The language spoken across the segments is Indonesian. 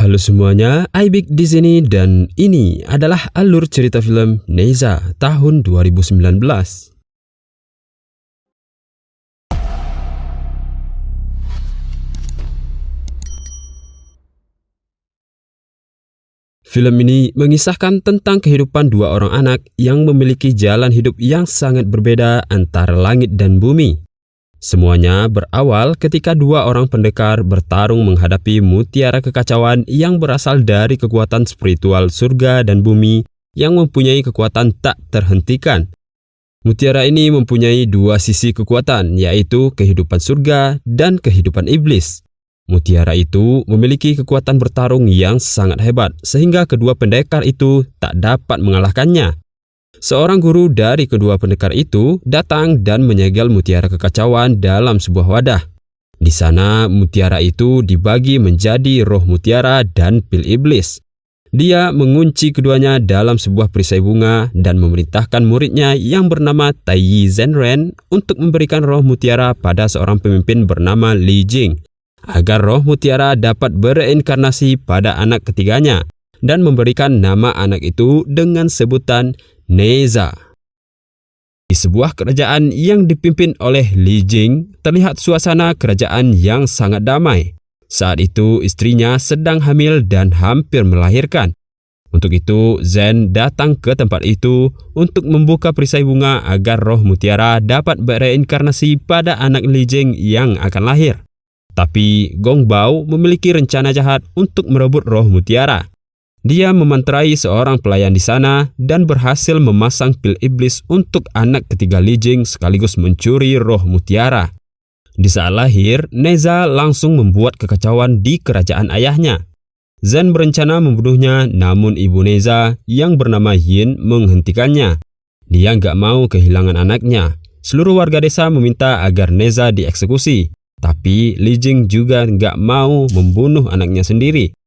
Halo semuanya, Aibik di sini dan ini adalah alur cerita film Neza tahun 2019. Film ini mengisahkan tentang kehidupan dua orang anak yang memiliki jalan hidup yang sangat berbeda antara langit dan bumi. Semuanya berawal ketika dua orang pendekar bertarung menghadapi mutiara kekacauan yang berasal dari kekuatan spiritual surga dan bumi yang mempunyai kekuatan tak terhentikan. Mutiara ini mempunyai dua sisi kekuatan, yaitu kehidupan surga dan kehidupan iblis. Mutiara itu memiliki kekuatan bertarung yang sangat hebat, sehingga kedua pendekar itu tak dapat mengalahkannya. Seorang guru dari kedua pendekar itu datang dan menyegel mutiara kekacauan dalam sebuah wadah. Di sana, mutiara itu dibagi menjadi roh mutiara dan pil iblis. Dia mengunci keduanya dalam sebuah perisai bunga dan memerintahkan muridnya yang bernama Taiyi Zhenren untuk memberikan roh mutiara pada seorang pemimpin bernama Li Jing, agar roh mutiara dapat bereinkarnasi pada anak ketiganya dan memberikan nama anak itu dengan sebutan Neza. Di sebuah kerajaan yang dipimpin oleh Li Jing, terlihat suasana kerajaan yang sangat damai. Saat itu istrinya sedang hamil dan hampir melahirkan. Untuk itu, Zhen datang ke tempat itu untuk membuka perisai bunga agar roh mutiara dapat bereinkarnasi pada anak Li Jing yang akan lahir. Tapi Gong Bao memiliki rencana jahat untuk merebut roh mutiara. Dia memanterai seorang pelayan di sana dan berhasil memasang pil iblis untuk anak ketiga Li Jing sekaligus mencuri roh mutiara. Di saat lahir, Neza langsung membuat kekacauan di kerajaan ayahnya. Zhen berencana membunuhnya, namun ibu Neza yang bernama Yin menghentikannya. Dia nggak mau kehilangan anaknya. Seluruh warga desa meminta agar Neza dieksekusi, tapi Li Jing juga nggak mau membunuh anaknya sendiri.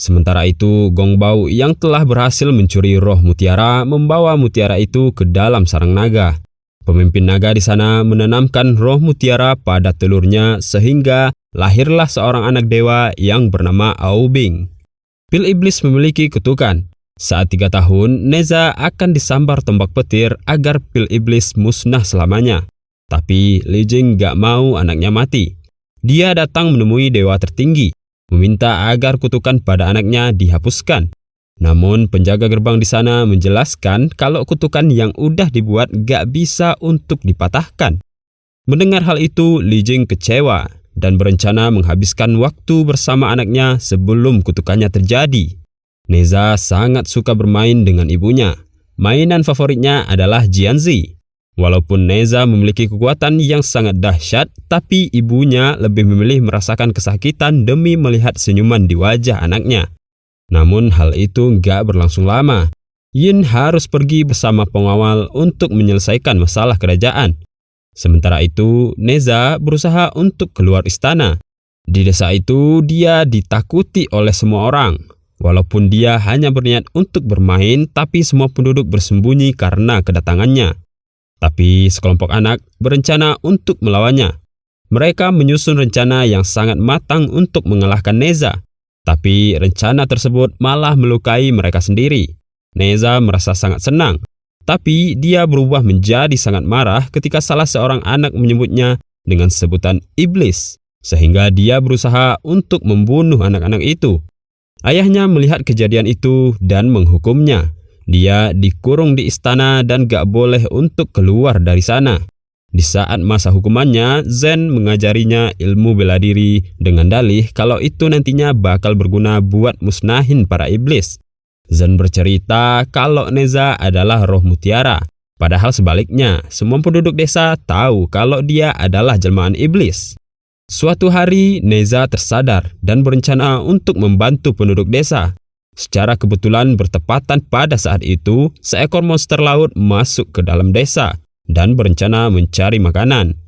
Sementara itu, Gong Bao yang telah berhasil mencuri roh mutiara membawa mutiara itu ke dalam sarang naga. Pemimpin naga di sana menanamkan roh mutiara pada telurnya sehingga lahirlah seorang anak dewa yang bernama Aobing. Pil iblis memiliki kutukan. Saat 3 tahun, Neza akan disambar tombak petir agar pil iblis musnah selamanya. Tapi Li Jing gak mau anaknya mati. Dia datang menemui dewa tertinggi, meminta agar kutukan pada anaknya dihapuskan. Namun penjaga gerbang di sana menjelaskan kalau kutukan yang udah dibuat gak bisa untuk dipatahkan. Mendengar hal itu, Li Jing kecewa dan berencana menghabiskan waktu bersama anaknya sebelum kutukannya terjadi. Neza sangat suka bermain dengan ibunya. Mainan favoritnya adalah Jianzi. Walaupun Neza memiliki kekuatan yang sangat dahsyat, tapi ibunya lebih memilih merasakan kesakitan demi melihat senyuman di wajah anaknya. Namun hal itu nggak berlangsung lama. Yin harus pergi bersama pengawal untuk menyelesaikan masalah kerajaan. Sementara itu, Neza berusaha untuk keluar istana. Di desa itu, dia ditakuti oleh semua orang. Walaupun dia hanya berniat untuk bermain, tapi semua penduduk bersembunyi karena kedatangannya. Tapi sekelompok anak berencana untuk melawannya. Mereka menyusun rencana yang sangat matang untuk mengalahkan Neza. Tapi rencana tersebut malah melukai mereka sendiri. Neza merasa sangat senang. Tapi dia berubah menjadi sangat marah ketika salah seorang anak menyebutnya dengan sebutan iblis. Sehingga dia berusaha untuk membunuh anak-anak itu. Ayahnya melihat kejadian itu dan menghukumnya. Dia dikurung di istana dan gak boleh untuk keluar dari sana. Di saat masa hukumannya, Zhen mengajarinya ilmu bela diri dengan dalih kalau itu nantinya bakal berguna buat musnahin para iblis. Zhen bercerita kalau Neza adalah roh mutiara. Padahal sebaliknya, semua penduduk desa tahu kalau dia adalah jelmaan iblis. Suatu hari, Neza tersadar dan berencana untuk membantu penduduk desa. Secara kebetulan bertepatan pada saat itu, seekor monster laut masuk ke dalam desa dan berencana mencari makanan.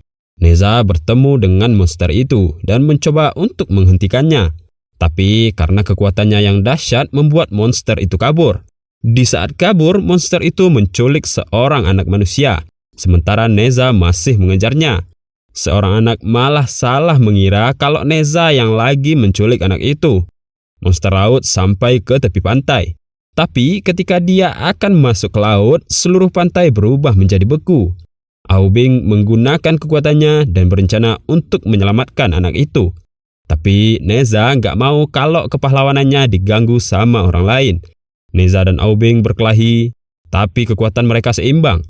Neza bertemu dengan monster itu dan mencoba untuk menghentikannya. Tapi karena kekuatannya yang dahsyat membuat monster itu kabur. Di saat kabur, monster itu menculik seorang anak manusia, sementara Neza masih mengejarnya. Seorang anak malah salah mengira kalau Neza yang lagi menculik anak itu. monster laut sampai ke tepi pantai. Tapi ketika dia akan masuk ke laut, seluruh pantai berubah menjadi beku. Aubing menggunakan kekuatannya dan berencana untuk menyelamatkan anak itu. Tapi Neza nggak mau kalau kepahlawanannya diganggu sama orang lain. Neza dan Aubing berkelahi, tapi kekuatan mereka seimbang.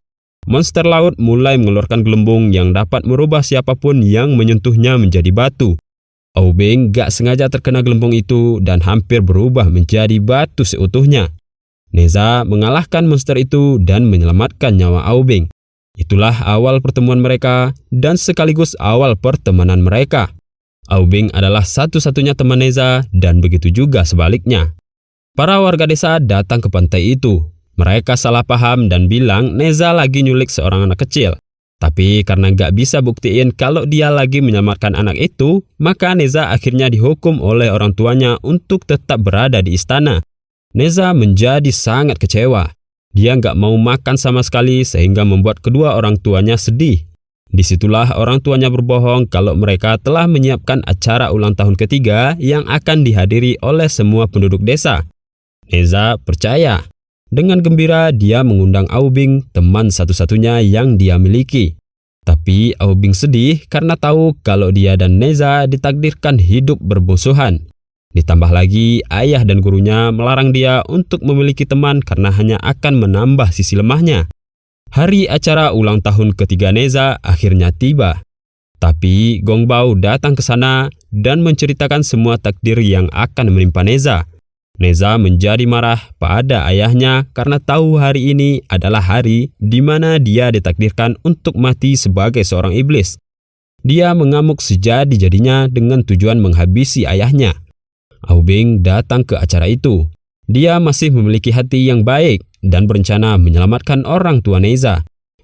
Monster laut mulai mengeluarkan gelembung yang dapat merubah siapapun yang menyentuhnya menjadi batu. Aubing gak sengaja terkena gelembung itu dan hampir berubah menjadi batu seutuhnya. Neza mengalahkan monster itu dan menyelamatkan nyawa Aubing. Itulah awal pertemuan mereka dan sekaligus awal pertemanan mereka. Aubing adalah satu-satunya teman Neza dan begitu juga sebaliknya. Para warga desa datang ke pantai itu. Mereka salah paham dan bilang Neza lagi nyulik seorang anak kecil. Tapi karena gak bisa buktiin kalau dia lagi menyelamatkan anak itu, maka Neza akhirnya dihukum oleh orang tuanya untuk tetap berada di istana. Neza menjadi sangat kecewa. Dia gak mau makan sama sekali sehingga membuat kedua orang tuanya sedih. Disitulah orang tuanya berbohong kalau mereka telah menyiapkan acara ulang tahun ketiga yang akan dihadiri oleh semua penduduk desa. Neza percaya. Dengan gembira dia mengundang Aubing, teman satu-satunya yang dia miliki. Tapi Aubing sedih karena tahu kalau dia dan Neza ditakdirkan hidup bermusuhan. Ditambah lagi ayah dan gurunya melarang dia untuk memiliki teman karena hanya akan menambah sisi lemahnya. Hari acara ulang tahun ketiga Neza akhirnya tiba. Tapi Gong Bao datang ke sana dan menceritakan semua takdir yang akan menimpa Neza. Neza menjadi marah pada ayahnya karena tahu hari ini adalah hari di mana dia ditakdirkan untuk mati sebagai seorang iblis. Dia mengamuk sejadi-jadinya dengan tujuan menghabisi ayahnya. Aubing datang ke acara itu. Dia masih memiliki hati yang baik dan berencana menyelamatkan orang tua Neza.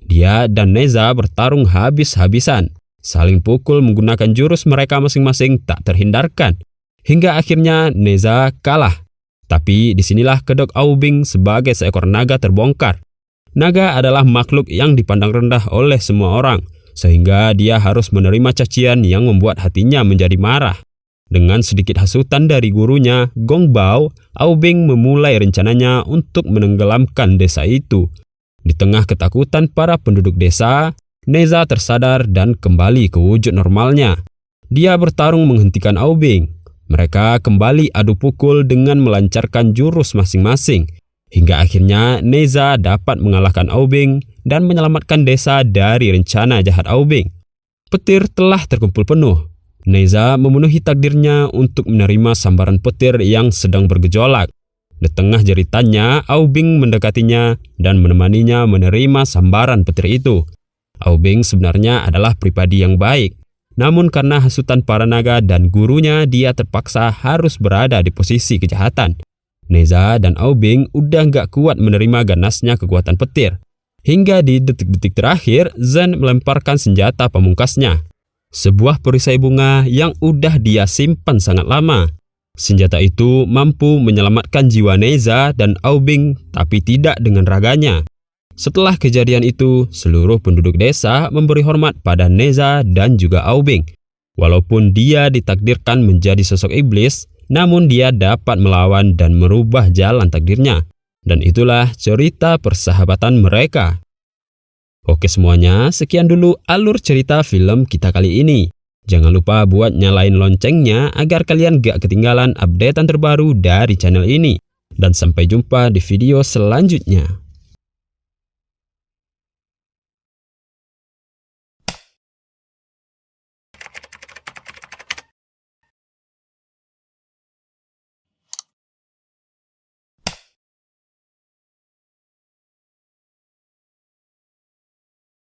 Dia dan Neza bertarung habis-habisan, saling pukul menggunakan jurus mereka masing-masing tak terhindarkan. Hingga akhirnya Neza kalah. Tapi disinilah kedok Aubing sebagai seekor naga terbongkar. Naga adalah makhluk yang dipandang rendah oleh semua orang, sehingga dia harus menerima cacian yang membuat hatinya menjadi marah. Dengan sedikit hasutan dari gurunya, Gong Bao, Aubing memulai rencananya untuk menenggelamkan desa itu. Di tengah ketakutan para penduduk desa, Neza tersadar dan kembali ke wujud normalnya. Dia bertarung menghentikan Aubing. Mereka kembali adu pukul dengan melancarkan jurus masing-masing. Hingga akhirnya Neza dapat mengalahkan Aubing dan menyelamatkan desa dari rencana jahat Aubing. Petir telah terkumpul penuh. Neza memenuhi takdirnya untuk menerima sambaran petir yang sedang bergejolak. Di tengah jeritannya, Aubing mendekatinya dan menemaninya menerima sambaran petir itu. Aubing sebenarnya adalah pribadi yang baik. Namun karena hasutan para naga dan gurunya, dia terpaksa harus berada di posisi kejahatan. Neza dan Aubing udah gak kuat menerima ganasnya kekuatan petir. Hingga di detik-detik terakhir, Zen melemparkan senjata pamungkasnya. Sebuah perisai bunga yang udah dia simpan sangat lama. Senjata itu mampu menyelamatkan jiwa Neza dan Aubing, tapi tidak dengan raganya. Setelah kejadian itu, seluruh penduduk desa memberi hormat pada Neza dan juga Aubing. Walaupun dia ditakdirkan menjadi sosok iblis, namun dia dapat melawan dan merubah jalan takdirnya. Dan itulah cerita persahabatan mereka. Oke semuanya, sekian dulu alur cerita film kita kali ini. Jangan lupa buat nyalain loncengnya agar kalian gak ketinggalan updatean terbaru dari channel ini. Dan sampai jumpa di video selanjutnya.